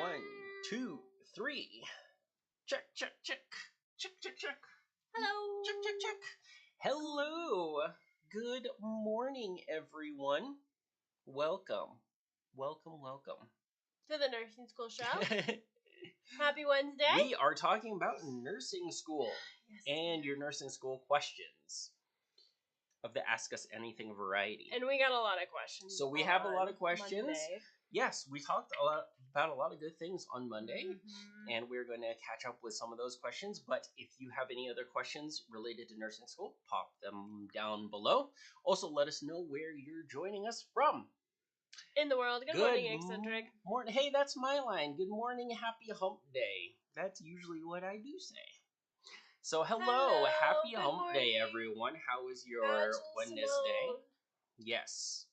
1, 2, 3. Check, check, check. Check, check, check. Hello. Check, check, check. Hello. Good morning, everyone. Welcome. Welcome. To the nursing school show. Happy Wednesday. We are talking about nursing school and your nursing school questions of the Ask Us Anything variety. And we got a lot of questions. So we have a lot of questions. Monday. Yes, we talked about a lot of good things on Monday, and we're going to catch up with some of those questions. But if you have any other questions related to nursing school, pop them down below. Also, let us know where you're joining us from. In the world. Good morning, Eccentric. Morning. Hey, that's my line. Good morning, happy hump day. That's usually what I do say. So, hello. Happy hump day, everyone. How is your Wednesday? Yes.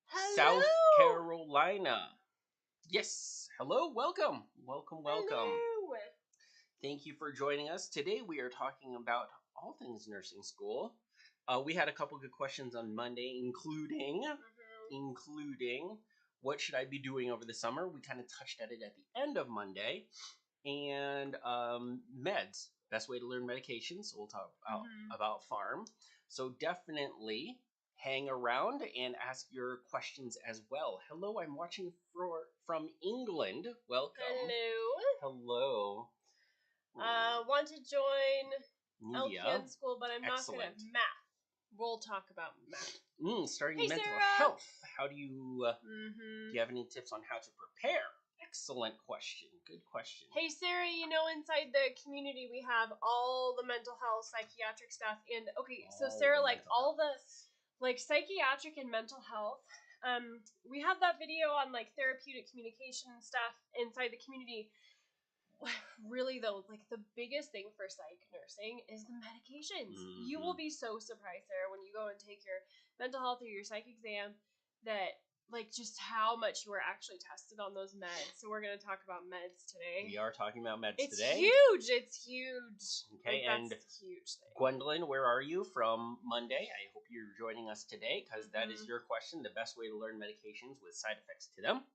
Hello. South Carolina. Yes. Hello. Welcome. Hello. Thank you for joining us. Today we are talking about all things nursing school. We had a couple good questions on Monday, including what should I be doing over the summer? We kind of touched at it at the end of Monday. And meds. Best way to learn medications. So we'll talk about pharm. So definitely hang around and ask your questions as well. Hello, I'm watching from England. Welcome. Hello. Want to join Media. LPN school, but I'm not good at math. We'll talk about math. Starting hey, mental Sarah. health. How do you do you have any tips on how to prepare? Excellent question. Good question. Hey, Sarah, inside the community we have all the mental health, psychiatric stuff. And, so Sarah, all the, psychiatric and mental health, we have that video on, therapeutic communication and stuff inside the community. Really, though, the biggest thing for psych nursing is the medications. You will be so surprised, Sarah, when you go and take your mental health or your psych exam that, just how much you were actually tested on those meds. So we're going to talk about meds today. We are talking about meds today. It's huge. Okay, and that's a huge thing. Gwendolyn, where are you from Monday? I hope you're joining us today because that is your question, the best way to learn medications with side effects to them.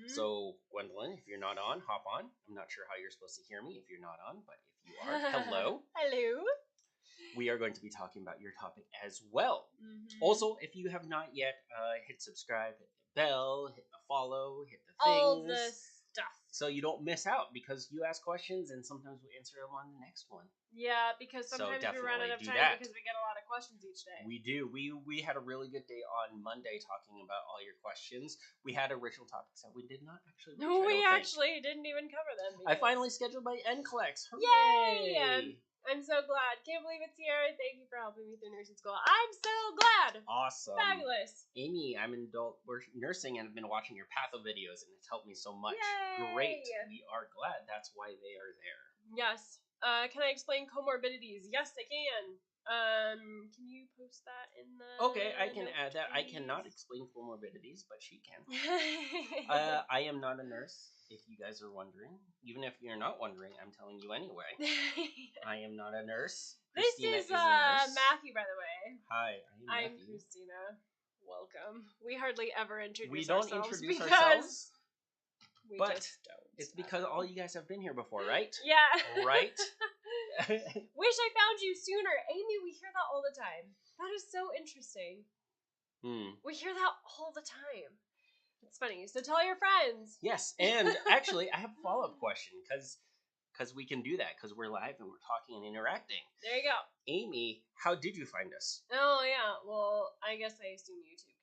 So, Gwendolyn, if you're not on, hop on. I'm not sure how you're supposed to hear me if you're not on, but if you are, hello. Hello. We are going to be talking about your topic as well. Also, if you have not yet, hit subscribe, hit the bell, hit the follow, hit the things. All the stuff. So you don't miss out because you ask questions and sometimes we answer them on the next one. Yeah, because sometimes we run out of time because we get a lot of questions each day. We do. We had a really good day on Monday talking about all your questions. We had original topics that we did not actually reach, we actually didn't even cover them. I finally scheduled my NCLEX. Hooray! Yay! I'm so glad. Can't believe it's here. Thank you for helping me through nursing school. I'm so glad. Awesome. Fabulous. Amy, I'm in adult nursing and I've been watching your patho videos and it's helped me so much. Yay! Great. We are glad. That's why they are there. Yes. Can I explain comorbidities? Yes, I can. Can you post that in the... Okay, I can add that. I cannot explain comorbidities, but she can. I am not a nurse, if you guys are wondering. Even if you're not wondering, I'm telling you anyway. I am not a nurse. Christina this is a nurse. Matthew, by the way. Hi, I'm Christina. Welcome. We hardly ever introduce ourselves. We don't introduce ourselves. But just don't. It's because all you guys have been here before, right? Yeah. Right? Wish I found you sooner. Amy, we hear that all the time. That is so interesting. We hear that all the time. It's funny. So tell your friends. Yes, and actually, I have a follow-up question because we can do that because we're live and we're talking and interacting. There you go. Amy, how did you find us? Oh, yeah. Well, I guess I assume YouTube.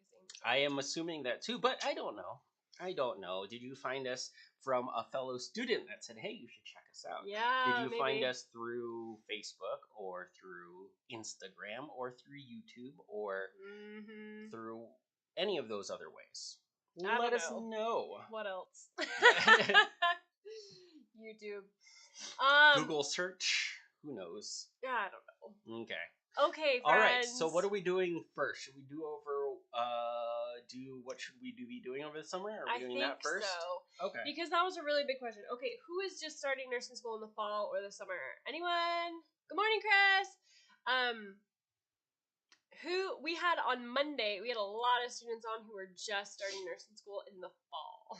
I am assuming that too, but I don't know. Did you find us from a fellow student that said, hey, you should check us out? Yeah, Did you find us through Facebook or through Instagram or through YouTube or through any of those other ways? Let us know. What else? YouTube. Google search. Who knows? Yeah, I don't know. Okay. Okay, friends. All right, so what are we doing first? Should we do what should we be doing over the summer? Are we doing that first? So. Okay. Because that was a really big question. Okay, who is just starting nursing school in the fall or the summer? Anyone? Good morning, Chris. Who we had on Monday, we had a lot of students on who were just starting nursing school in the fall.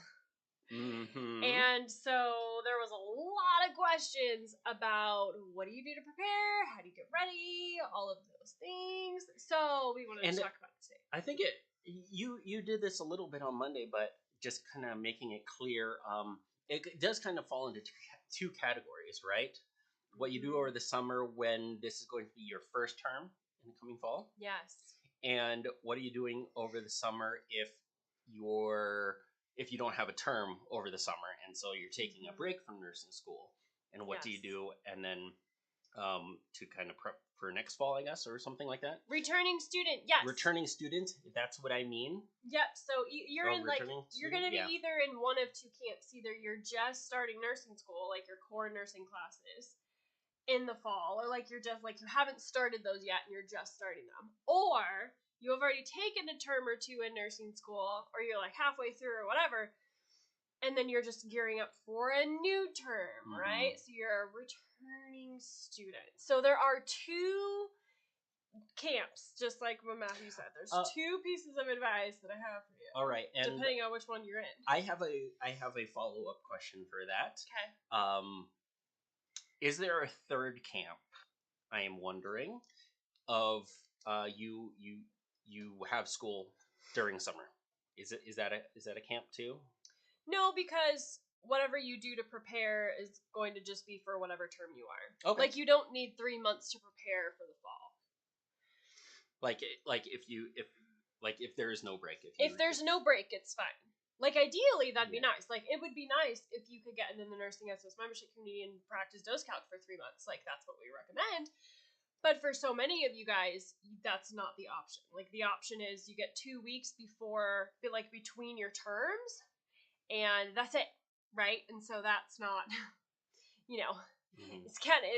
Mm-hmm. And And so there was a lot of questions about what do you do to prepare, how do you get ready, all of those things. So we wanted to talk about it today. I think you did this a little bit on Monday, but just kind of making it clear. It does kind of fall into two categories, right? What you do over the summer when this is going to be your first term in the coming fall. Yes. And what are you doing over the summer if you don't have a term over the summer, and so you're taking a break from nursing school? And what do you do? And then to kind of prep for next fall, I guess, or something like that. Returning student, yes. Returning student, that's what I mean. Yep. So you're in you're going to be either in one of two camps. Either you're just starting nursing school, like your core nursing classes, in the fall, or like you're just like you haven't started those yet and you're just starting them, or you have already taken a term or two in nursing school, or you're like halfway through or whatever, and then you're just gearing up for a new term, right? So you're a returning student. So there are two camps, just like what Matthew said. There's two pieces of advice that I have for you. All right, and depending on which one you're in. I have a follow-up question for that. Okay. Is there a third camp? I am wondering. Of you have school during summer. Is that a camp too? No, because whatever you do to prepare is going to just be for whatever term you are. Okay. Like you don't need 3 months to prepare for the fall. Like if there is no break. If there's no break, it's fine. Like ideally, that'd be nice. Like it would be nice if you could get into the Nursing SOS membership community and practice dose calc for 3 months. Like that's what we recommend. But for so many of you guys, that's not the option. Like the option is you get 2 weeks between your terms, and that's it, right? And so that's not, it's kind of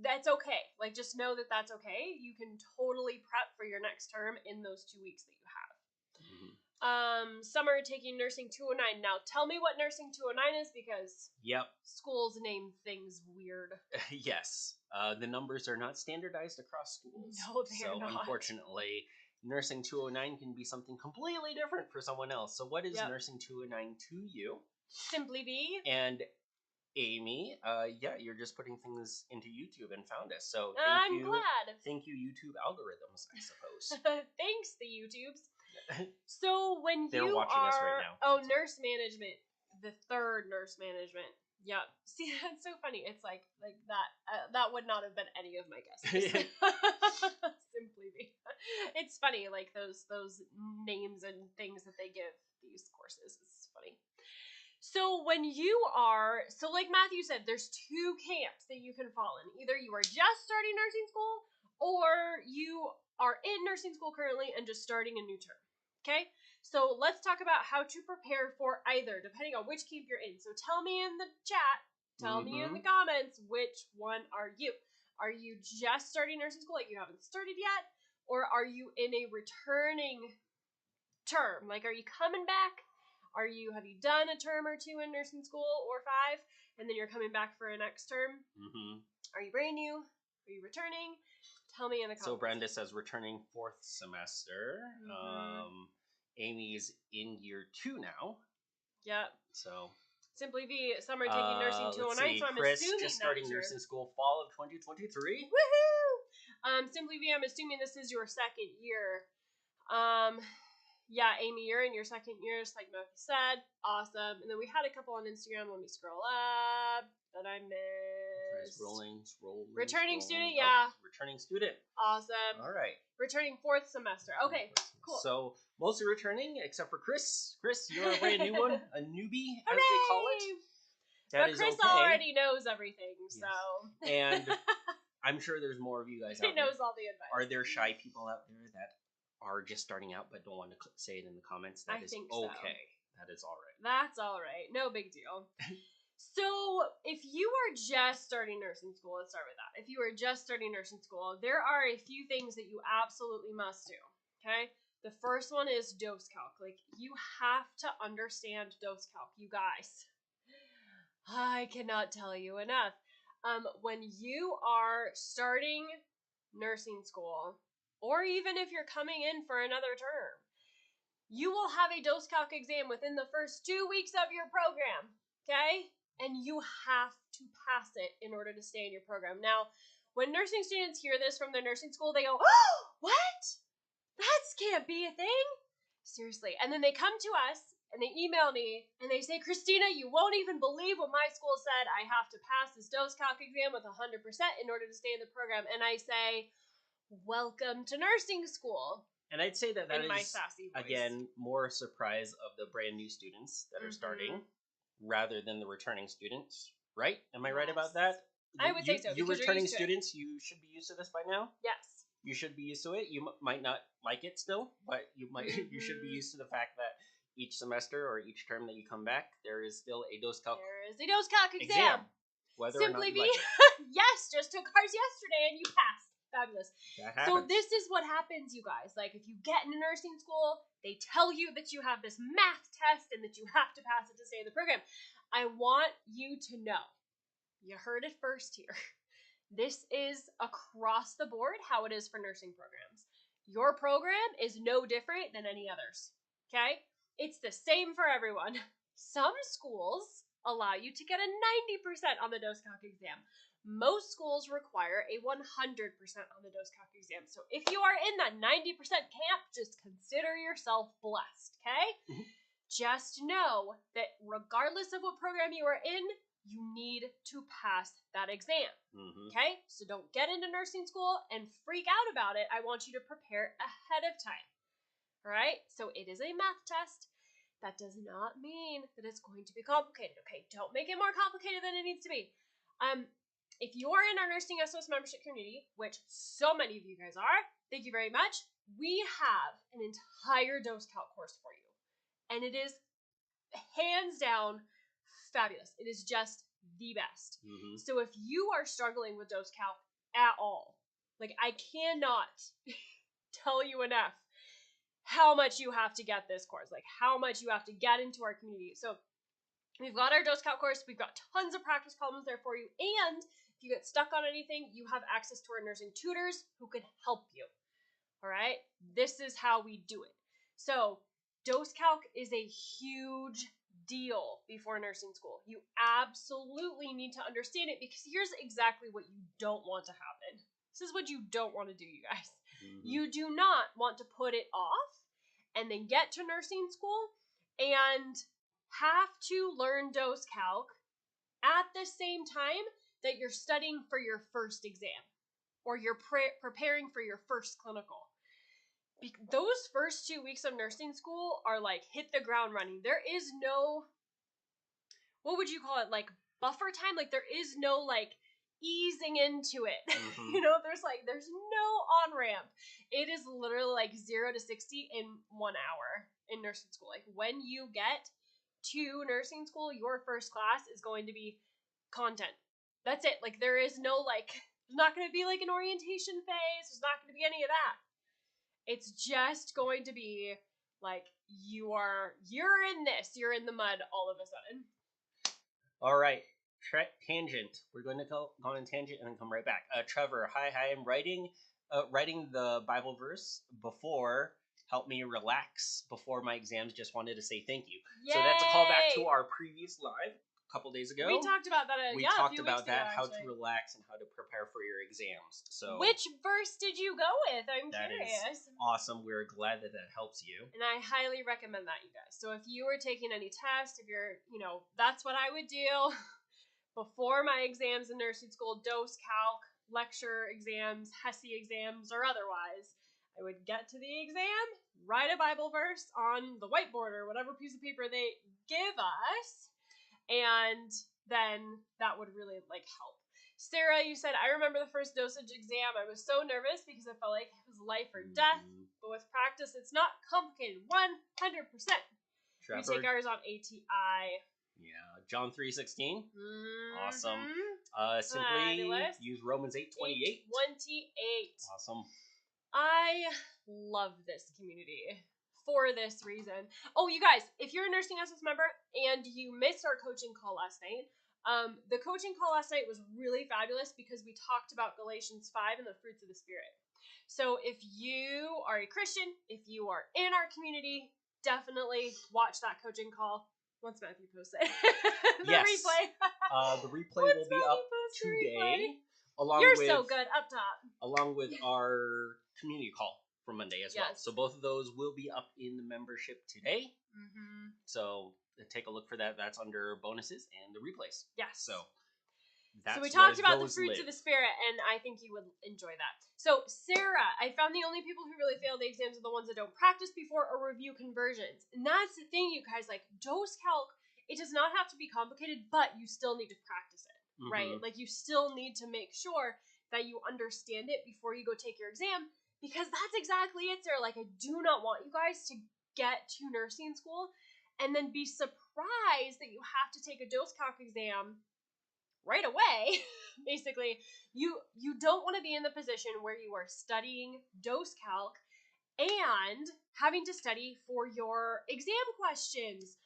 that's okay. Like just know that that's okay. You can totally prep for your next term in those 2 weeks that you have. Summer taking Nursing 209. Now tell me what Nursing 209 is, because schools name things weird. Yes. The numbers are not standardized across schools. No, they're not. Unfortunately, Nursing 209 can be something completely different for someone else. So what is Nursing 209 to you? Simply be. And Amy, you're just putting things into YouTube and found us. So I'm glad. Thank you, YouTube algorithms, I suppose. Thanks, the YouTubes. So when they're watching us right now. Oh, nurse management, the third nurse management. Yep. See, that's so funny. It's like that. That would not have been any of my guesses. Simply be. It's funny, like those names and things that they give these courses. It's funny. So when like Matthew said, there's two camps that you can fall in. Either you are just starting nursing school, or you are in nursing school currently and just starting a new term. Okay? So let's talk about how to prepare for either, depending on which camp you're in. So tell me in the chat, tell me in the comments, which one are you? Are you just starting nursing school, like you haven't started yet? Or are you in a returning term? Like, are you coming back? Have you done a term or two in nursing school, or 5, and then you're coming back for a next term? Are you brand new? Are you returning? Tell me in the comments. So Brenda says returning 4th semester. Amy's in year 2 now. Yep. So Simply be summer taking nursing 209. So I'm Chris assuming just starting nursing school fall of 2023. Woohoo! Simply be, I'm assuming this is your second year. Yeah, Amy, you're in your second year, just like Matthew said. Awesome. And then we had a couple on Instagram. Let me scroll up that I missed. Rolling. Returning student, returning student. Awesome. All right. Returning 4th semester. Okay, cool. So mostly returning, except for Chris. Chris, you're a brand new one, a newbie, Hooray! as they call it. But Chris already knows everything, so. And I'm sure there's more of you guys out there. He knows all the advice. Are there shy people out there that are just starting out but don't want to say it in the comments? That is okay. So. That is all right. That's all right. No big deal. So, if you are just starting nursing school, let's start with that. If you are just starting nursing school, there are a few things that you absolutely must do, okay? The first one is dose calc. Like, you have to understand dose calc, you guys. I cannot tell you enough. When you are starting nursing school, or even if you're coming in for another term, you will have a dose calc exam within the first 2 weeks of your program. okay? And you have to pass it in order to stay in your program. Now, when nursing students hear this from their nursing school, they go, oh, what? That can't be a thing. Seriously. And then they come to us and they email me and they say, Christina, you won't even believe what my school said. I have to pass this dose calc exam with 100% in order to stay in the program. And I say, welcome to nursing school. And I'd say that in my is, sassy voice. again, more a surprise of the brand new students that are starting rather than the returning students, right? Am I right about that? I would say so. You returning students, you should be used to this by now. Yes. You should be used to it. You might not like it still, but you might. You should be used to the fact that each semester or each term that you come back, there is still a dose calc. There is a dose calc exam. Whether Simply or not you like it. yes, just took ours yesterday and you passed. Fabulous. That happens. So this is what happens, you guys. Like, if you get into nursing school, they tell you that you have this math test and that you have to pass it to stay in the program. I want you to know, you heard it first here. This is across the board how it is for nursing programs. Your program is no different than any others, okay? It's the same for everyone. Some schools allow you to get a 90% on the dose calc exam. Most schools require a 100% on the dose calc exam. So if you are in that 90% camp, just consider yourself blessed, okay? Mm-hmm. Just know that regardless of what program you are in, you need to pass that exam, okay? So don't get into nursing school and freak out about it. I want you to prepare ahead of time, all right? So it is a math test. That does not mean that it's going to be complicated, okay? Don't make it more complicated than it needs to be. If you are in our Nursing SOS membership community, which so many of you guys are, thank you very much, we have an entire dose calc course for you. And it is hands down fabulous. It is just the best. So if you are struggling with dose calc at all, like, I cannot tell you enough how much you have to get this course, like how much you have to get into our community. So we've got our dose calc course. We've got tons of practice problems there for you. And if you get stuck on anything, you have access to our nursing tutors who can help you. All right? This is how we do it. So dose calc is a huge deal before nursing school. You absolutely need to understand it, because here's exactly what you don't want to happen. This is what you don't want to do, you guys. You do not want to put it off and then get to nursing school and have to learn dose calc at the same time that you're studying for your first exam or you're preparing for your first clinical. Those first 2 weeks of nursing school are like hit the ground running. There is no, what would you call it, like buffer time? Like, there is no like easing into it. You know, there's no on-ramp. It is literally like 0 to 60 in 1 hour in nursing school. Like, when you get to nursing school, your first class is going to be content. That's it. Like, there is no like, there's not going to be like an orientation phase. There's not going to be any of that. It's just going to be like, you're in this, you're in the mud all of a sudden. All right. Tangent. We're going to go on a tangent and then come right back. Trevor, hi. I'm writing the Bible verse before. Help me relax before my exams. Just wanted to say thank you. Yay! So that's a callback to our previous live a couple days ago. We talked about that. We talked about that, how to relax and how to prepare for your exams. So, which verse did you go with? I'm curious. Is awesome. We're glad that helps you. And I highly recommend that, you guys. So if you were taking any test, if you're, that's what I would do before my exams in nursing school, dose calc, lecture exams, HESI exams, or otherwise. I would get to the exam, write a Bible verse on the whiteboard or whatever piece of paper they give us, and then that would really help. Sarah, you said, I remember the first dosage exam. I was so nervous because I felt like it was life or death, but with practice, it's not complicated. 100%. We take ours on ATI. Yeah, John 3:16. Awesome. Simply use Romans 8:28. 8:28. Awesome. I love this community for this reason. Oh, you guys, if you're a Nursing SOS member and you missed our coaching call last night, the coaching call last night was really fabulous because we talked about Galatians 5 and the fruits of the Spirit. So if you are a Christian, if you are in our community, definitely watch that coaching call. Once Matthew posts it. The Yes. replay. The replay will be up today. You're so good, up top. Along with our community call for Monday as well. Yes. So both of those will be up in the membership today. Mm-hmm. So take a look for that. That's under bonuses and the replays. Yes. So we talked about the fruits of the spirit, and I think you would enjoy that. So, Sarah, I found the only people who really fail the exams are the ones that don't practice before or review conversions. And that's the thing, you guys. Like, dose calc, it does not have to be complicated, but you still need to practice it, right? Like, you still need to make sure that you understand it before you go take your exam, because that's exactly it, Sarah. Like, I do not want you guys to get to nursing school and then be surprised that you have to take a dose calc exam right away. Basically, you don't want to be in the position where you are studying dose calc and having to study for your exam questions,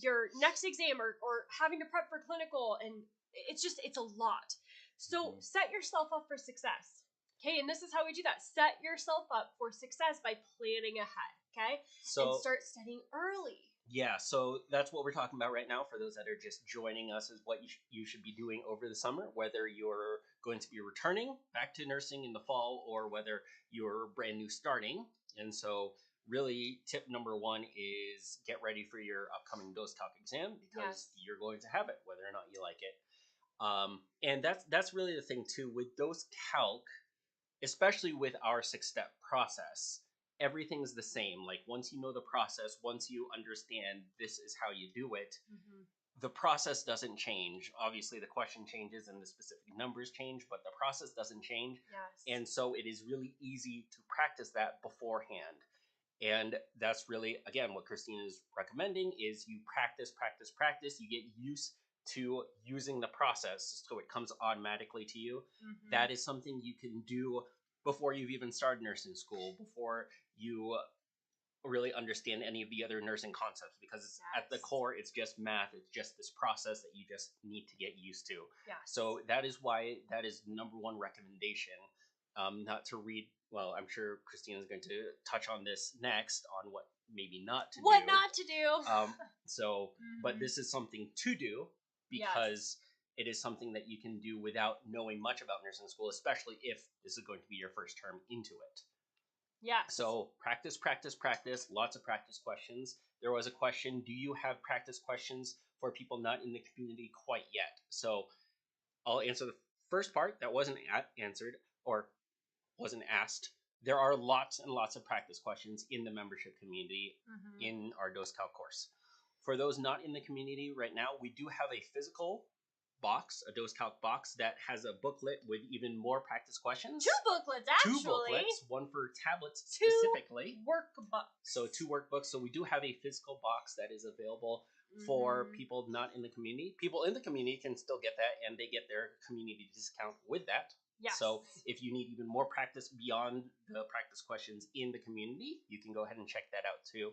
your next exam, or having to prep for clinical, and it's a lot. So set yourself up for success. Okay, and this is how we do that. Set yourself up for success by planning ahead, okay? And start studying early. Yeah, so that's what we're talking about right now for those that are just joining us, is what you should be doing over the summer, whether you're going to be returning back to nursing in the fall or whether you're brand new starting. And so really tip number one is get ready for your upcoming dose calc exam, because you're going to have it whether or not you like it. And that's really the thing too with dose calc, especially with our 6-step process. Everything's the same. Like, once you know the process, once you understand this is how you do it, the process doesn't change. Obviously, the question changes and the specific numbers change, but the process doesn't change. Yes. And so it is really easy to practice that beforehand. And that's really, again, what Christina is recommending is you practice. You get used to using the process so it comes automatically to you. That is something you can do before you've even started nursing school, before you really understand any of the other nursing concepts, because at the core, it's just math. It's just this process that you just need to get used to. So that is why that is number one recommendation. Not to read, well, I'm sure Christina's going to touch on this next on what maybe not to do. What not to do. But this is something to do, because it is something that you can do without knowing much about nursing school, especially if this is going to be your first term into it. So practice. Lots of practice questions. There was a question, do you have practice questions for people not in the community quite yet? So I'll answer the first part that wasn't answered or wasn't asked. There are lots and lots of practice questions in the membership community in our dose calc course. For those not in the community right now, we do have a physical box, a dose calc box that has a booklet with even more practice questions. 2 booklets, actually. 2 booklets, one for tablets specifically. 2 workbooks. So 2 workbooks. So we do have a physical box that is available for people not in the community. People in the community can still get that, and they get their community discount with that. So if you need even more practice beyond the practice questions in the community, you can go ahead and check that out too.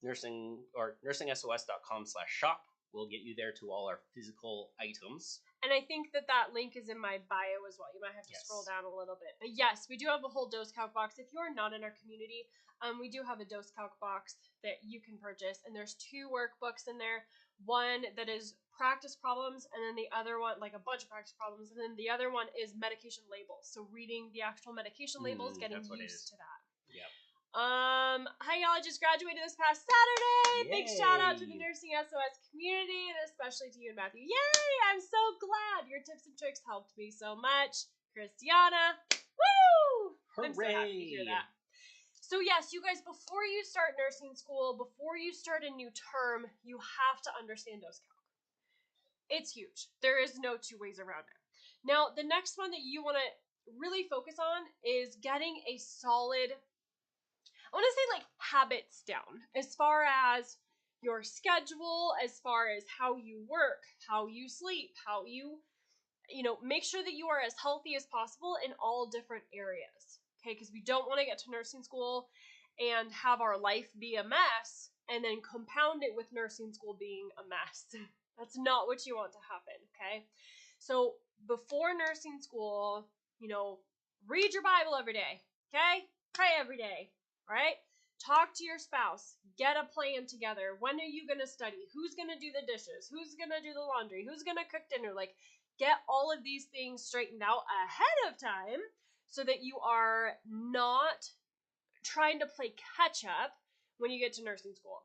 nursingsos.com/shop will get you there to all our physical items. And I think that link is in my bio as well. You might have to scroll down a little bit. But yes, we do have a whole dose calc box. If you're not in our community, we do have a dose calc box that you can purchase. And there's 2 workbooks in there. One that is practice problems, and then the other one, like a bunch of practice problems. And then the other one is medication labels. So reading the actual medication labels, getting used to that. Hi, y'all. I just graduated this past Saturday. Big shout out to the Nursing SOS community, and especially to you and Matthew. Yay! I'm so glad your tips and tricks helped me so much. Christiana. Woo! Hooray! I'm so happy to hear that. So yes, you guys, before you start nursing school, before you start a new term, you have to understand dose calc. It's huge. There is no 2 ways around it. Now, the next one that you want to really focus on is getting a solid, I want to say, like, habits down, as far as your schedule, as far as how you work, how you sleep, how you make sure that you are as healthy as possible in all different areas, okay? Because we don't want to get to nursing school and have our life be a mess and then compound it with nursing school being a mess. That's not what you want to happen, okay? So before nursing school, read your Bible every day, okay? Pray every day. All right? Talk to your spouse. Get a plan together. When are you going to study? Who's going to do the dishes? Who's going to do the laundry? Who's going to cook dinner? Like, get all of these things straightened out ahead of time so that you are not trying to play catch up when you get to nursing school.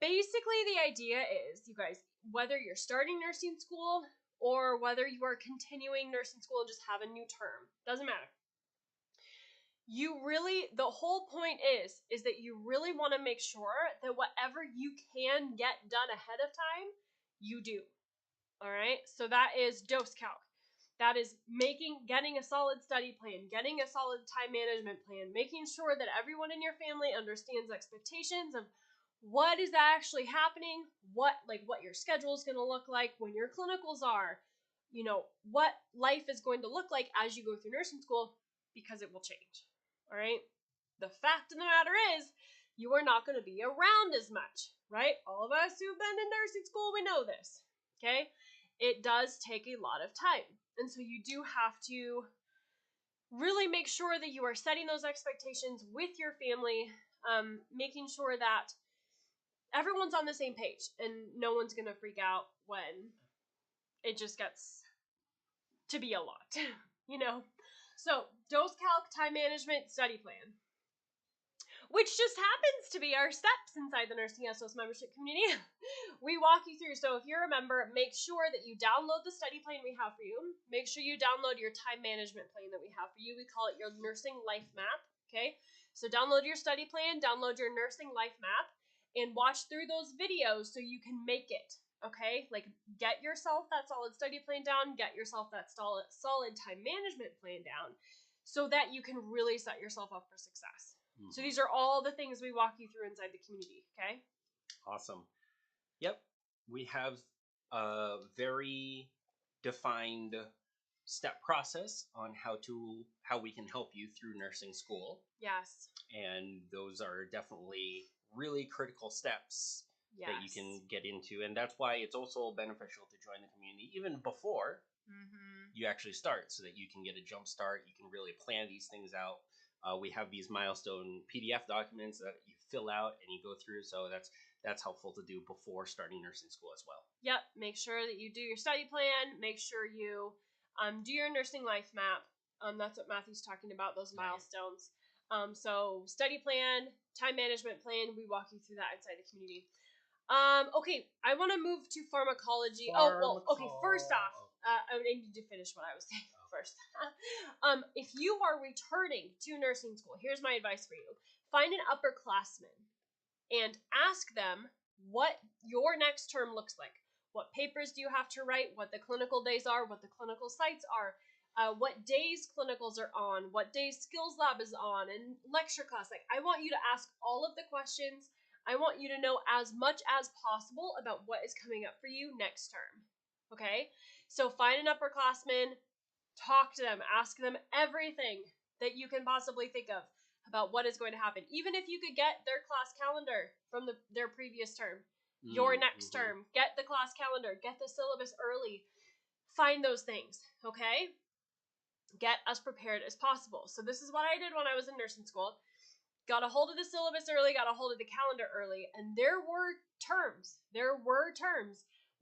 Basically, the idea is, you guys, whether you're starting nursing school or whether you are continuing nursing school and just have a new term, doesn't matter. The whole point is that you really want to make sure that whatever you can get done ahead of time, you do. All right? So that is dose calc. That is getting a solid study plan, getting a solid time management plan, making sure that everyone in your family understands expectations of what is actually happening, what your schedule is going to look like, when your clinicals are, what life is going to look like as you go through nursing school, because it will change. All right? The fact of the matter is, you are not going to be around as much, right? All of us who've been in nursing school, we know this, okay? It does take a lot of time. And so you do have to really make sure that you are setting those expectations with your family, making sure that everyone's on the same page and no one's going to freak out when it just gets to be a lot, So, dose calc, time management, study plan, which just happens to be our steps inside the Nursing SOS membership community. We walk you through. So if you're a member, make sure that you download the study plan we have for you. Make sure you download your time management plan that we have for you. We call it your nursing life map, okay? So download your study plan, download your nursing life map, and watch through those videos so you can make it, okay? Like, get yourself that solid study plan down, get yourself that solid time management plan down so that you can really set yourself up for success. Mm-hmm. So these are all the things we walk you through inside the community, okay? Awesome. Yep. We have a very defined step process on how we can help you through nursing school. Yes. And those are definitely really critical steps that you can get into. And that's why it's also beneficial to join the community even before you actually start, so that you can get a jump start. You can really plan these things out. We have these milestone PDF documents that you fill out and you go through. So that's helpful to do before starting nursing school as well. Yep. Make sure that you do your study plan. Make sure you do your nursing life map. That's what Matthew's talking about, those milestones. So study plan, time management plan, we walk you through that inside the community. Okay, I want to move to pharmacology. Okay, first off, I need to finish what I was saying first. If you are returning to nursing school, here's my advice for you. Find an upperclassman and ask them what your next term looks like. What papers do you have to write? What the clinical days are? What the clinical sites are? What days clinicals are on? What days skills lab is on? And lecture class. Like, I want you to ask all of the questions. I want you to know as much as possible about what is coming up for you next term. Okay? So find an upperclassman, talk to them, ask them everything that you can possibly think of about what is going to happen. Even if you could get their class calendar from their previous term, your next term, get the class calendar, get the syllabus early. Find those things, okay? Get as prepared as possible. So this is what I did when I was in nursing school. Got a hold of the syllabus early, got a hold of the calendar early, and there were terms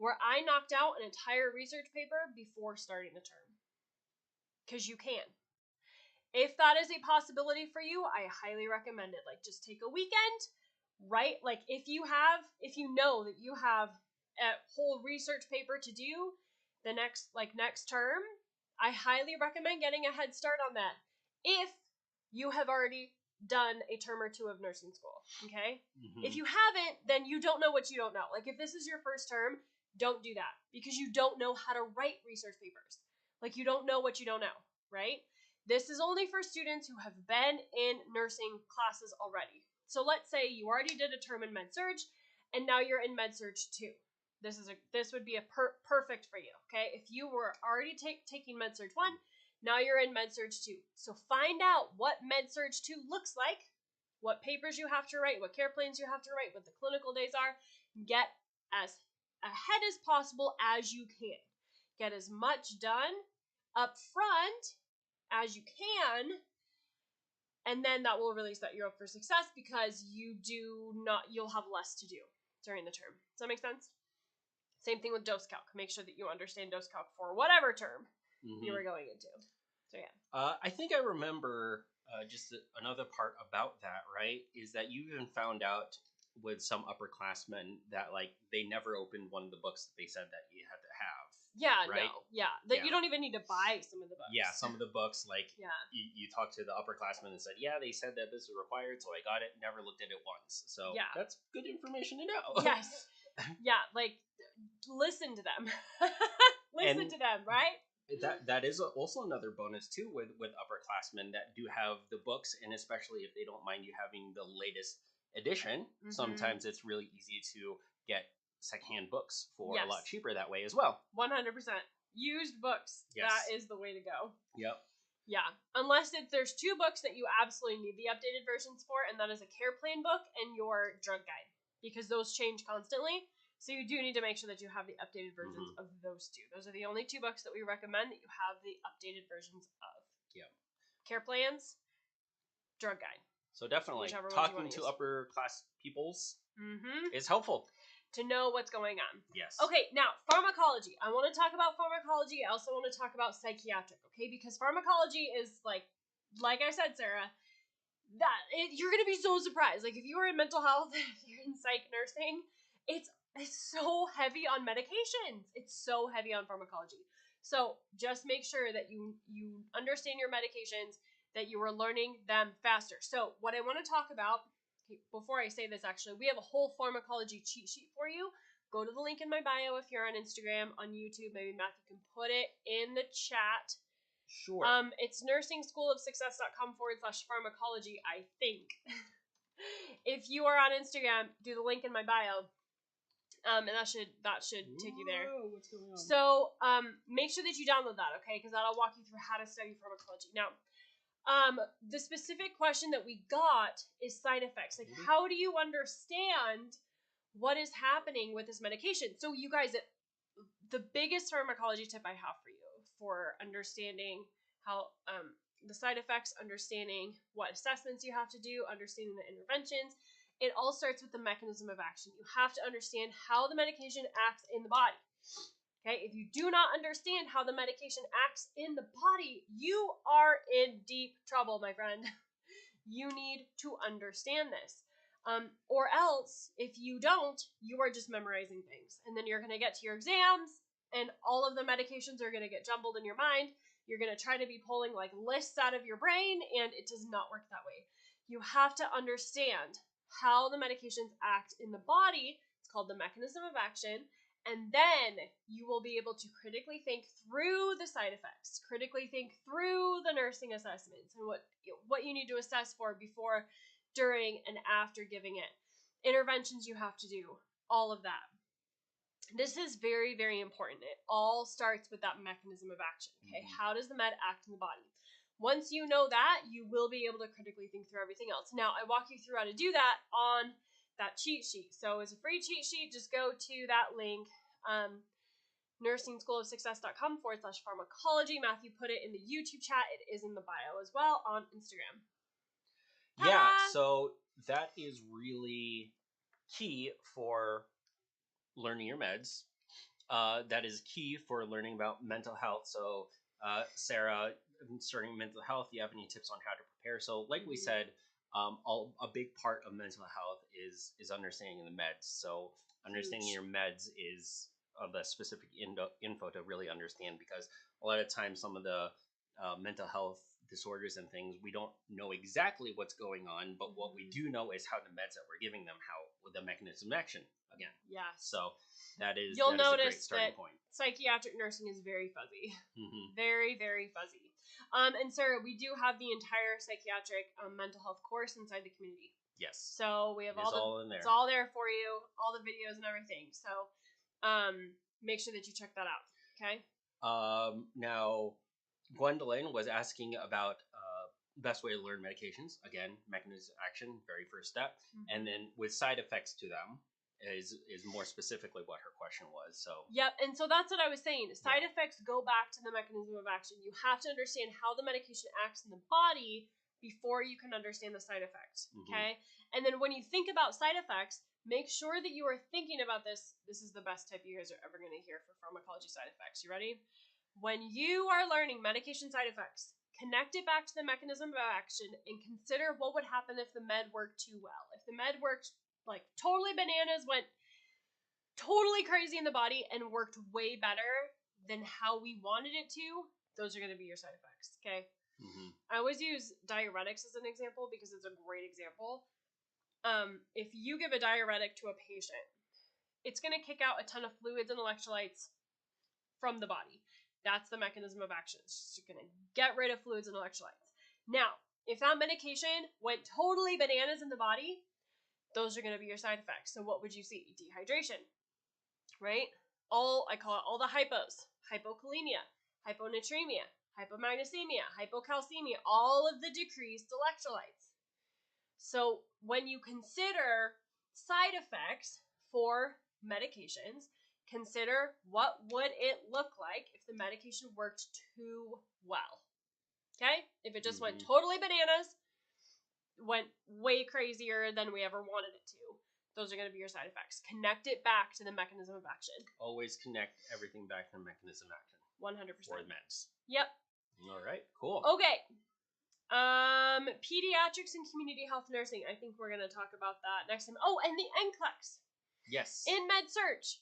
where I knocked out an entire research paper before starting the term. Because you can. If that is a possibility for you, I highly recommend it. Like, just take a weekend, right? Like, if you know that you have a whole research paper to do the next term, I highly recommend getting a head start on that. If you have already done a term or two of nursing school, okay? Mm-hmm. If you haven't, then you don't know what you don't know. Like, if this is your first term, don't do that, because you don't know how to write research papers. Like, you don't know what you don't know, right? This is only for students who have been in nursing classes already. So let's say you already did a term in Med-Surg, and now you're in Med-Surg 2. This would be a perfect for you, okay? If you were already taking Med-Surg 1, now you're in Med-Surg 2. So find out what Med-Surg 2 looks like, what papers you have to write, what care plans you have to write, what the clinical days are. Get as ahead as possible as you can. Get as much done up front as you can, And then that will really set you up for success because you'll have less to do during the term. Does that make sense? Same thing with dose calc. Make sure that you understand dose calc for whatever term you are going into. So yeah. I think I remember just another part about that, right? Is that you even found out with some upperclassmen that like they never opened one of the books that they said that you had to have. Yeah, right? no, yeah. That you don't even need to buy some of the books. Yeah, some of the books, like Yeah. you talked to the upperclassmen and said, yeah, they said that this was required, so I got it. Never looked at it once. So Yeah. that's good information to know. Yes. Yeah, like listen to them. Listen to them, right? That is also another bonus too with upperclassmen that do have the books, and especially if they don't mind you having the latest edition, sometimes it's really easy to get secondhand books for a lot cheaper that way as well. 100%. Used books. Yes. That is the way to go. Yep. Yeah. Unless there's two books that you absolutely need the updated versions for, and that is a care plan book and your drug guide, because those change constantly. So you do need to make sure that you have the updated versions of those two. Those are the only two books that we recommend that you have the updated versions of. Yeah. Care plans, drug guide. So definitely talking to upper class peoples is helpful. To know what's going on. Yes. Okay, now pharmacology. I want to talk about pharmacology. I also want to talk about psychiatric, okay? Because pharmacology is like I said, Sarah, you're going to be so surprised. Like if you are in mental health, if you're in psych nursing, it's so heavy on medications. It's so heavy on pharmacology. So just make sure that you understand your medications, that you are learning them faster. So what I want to talk about, before I say this, actually, we have a whole pharmacology cheat sheet for you. Go to the link in my bio if you're on Instagram, on YouTube. Maybe Matthew can put it in the chat. Sure. It's nursingschoolofsuccess.com/pharmacology, I think. If you are on Instagram, do the link in my bio. And that should take you there. What's going on? So make sure that you download that, okay? Because that'll walk you through how to study pharmacology. Now, the specific question that we got is side effects. Like, how do you understand what is happening with this medication? So you guys, the biggest pharmacology tip I have for you for understanding how the side effects, understanding what assessments you have to do, understanding the interventions, it all starts with the mechanism of action. You have to understand how the medication acts in the body. Okay, if you do not understand how the medication acts in the body, you are in deep trouble, my friend. You need to understand this. Or else, if you don't, you are just memorizing things. And then you're going to get to your exams, and all of the medications are going to get jumbled in your mind. You're going to try to be pulling like lists out of your brain, and it does not work that way. You have to understand how the medications act in the body. It's called the mechanism of action. And then you will be able to critically think through the side effects, critically think through the nursing assessments and what you need to assess for before, during, and after giving it. Interventions you have to do, all of that. This is very, very important. It all starts with that mechanism of action. Okay, how does the med act in the body? Once you know that, you will be able to critically think through everything else. Now, I walk you through how to do that on that cheat sheet. So it's a free cheat sheet. Just go to that link, nursingschoolofsuccess.com/pharmacology. Matthew put it in the YouTube chat. It is in the bio as well on Instagram. Ta-da! Yeah, so that is really key for learning your meds. That is key for learning about mental health. So, Sarah, starting mental health, do you have any tips on how to prepare? So, like we said, a big part of mental health is understanding the meds. So, understanding your meds is the specific info to really understand, because a lot of times some of the mental health disorders and things, we don't know exactly what's going on, but what we do know is how the meds that we're giving them, how the mechanism of action again. Yes. So that is You'll that notice is a great starting that point. Psychiatric nursing is very fuzzy. Very, very fuzzy. And Sarah, we do have the entire psychiatric mental health course inside the community. Yes. So we have all in there. It's all there for you, all the videos and everything. So make sure that you check that out. Okay. Now, Gwendolyn was asking about best way to learn medications. Again, mechanism of action, very first step, and then with side effects to them is more specifically what her question was. So yep, and so that's what I was saying. Side effects go back to the mechanism of action. You have to understand how the medication acts in the body before you can understand the side effects. Mhm. Okay? And then when you think about side effects, make sure that you are thinking about this. This is the best tip you guys are ever going to hear for pharmacology side effects. You ready? When you are learning medication side effects, connect it back to the mechanism of action and consider what would happen if the med worked too well. If the med worked like totally bananas, went totally crazy in the body and worked way better than how we wanted it to, those are going to be your side effects. Okay? I always use diuretics as an example because it's a great example. If you give a diuretic to a patient, it's going to kick out a ton of fluids and electrolytes from the body. That's the mechanism of action. It's just going to get rid of fluids and electrolytes. Now, if that medication went totally bananas in the body, those are going to be your side effects. So what would you see? Dehydration, right? I call it all the hypos. Hypokalemia, hyponatremia, hypomagnesemia, hypocalcemia, all of the decreased electrolytes. So when you consider side effects for medications, consider what would it look like if the medication worked too well. Okay? If it just went totally bananas, went way crazier than we ever wanted it to, those are going to be your side effects. Connect it back to the mechanism of action. Always connect everything back to the mechanism of action. 100%. For the meds. Yep. All right, cool. Okay. Pediatrics and community health nursing. I think we're going to talk about that next time. Oh, and the NCLEX. Yes. In MedSearch.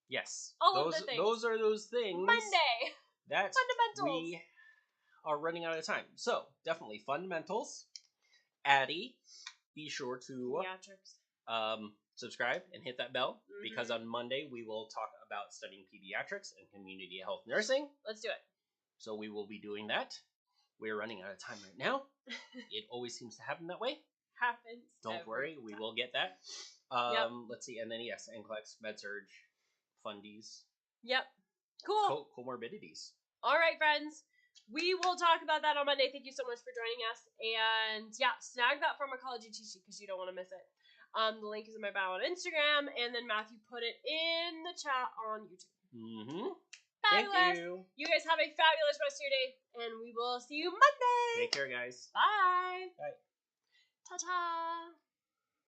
Yes. All of the things. Those are those things. Monday. That fundamentals. We are running out of time. So, definitely fundamentals. Addie, be sure to Pediatrics. Subscribe and hit that bell because on Monday we will talk about studying pediatrics and community health nursing. Let's do it. So we will be doing that. We're running out of time right now. It always seems to happen that way. Happens. Don't worry, we will get that. Yep. Let's see, and then yes, NCLEX, MedSurg, fundies. Yep. Cool. Comorbidities. All right, friends. We will talk about that on Monday. Thank you so much for joining us. And yeah, snag that pharmacology cheat sheet because you don't want to miss it. The link is in my bio on Instagram, and then Matthew put it in the chat on YouTube. Fabulous. Thank you. You guys have a fabulous rest of your day, and we will see you Monday. Take care, guys. Bye. Bye. Ta-ta.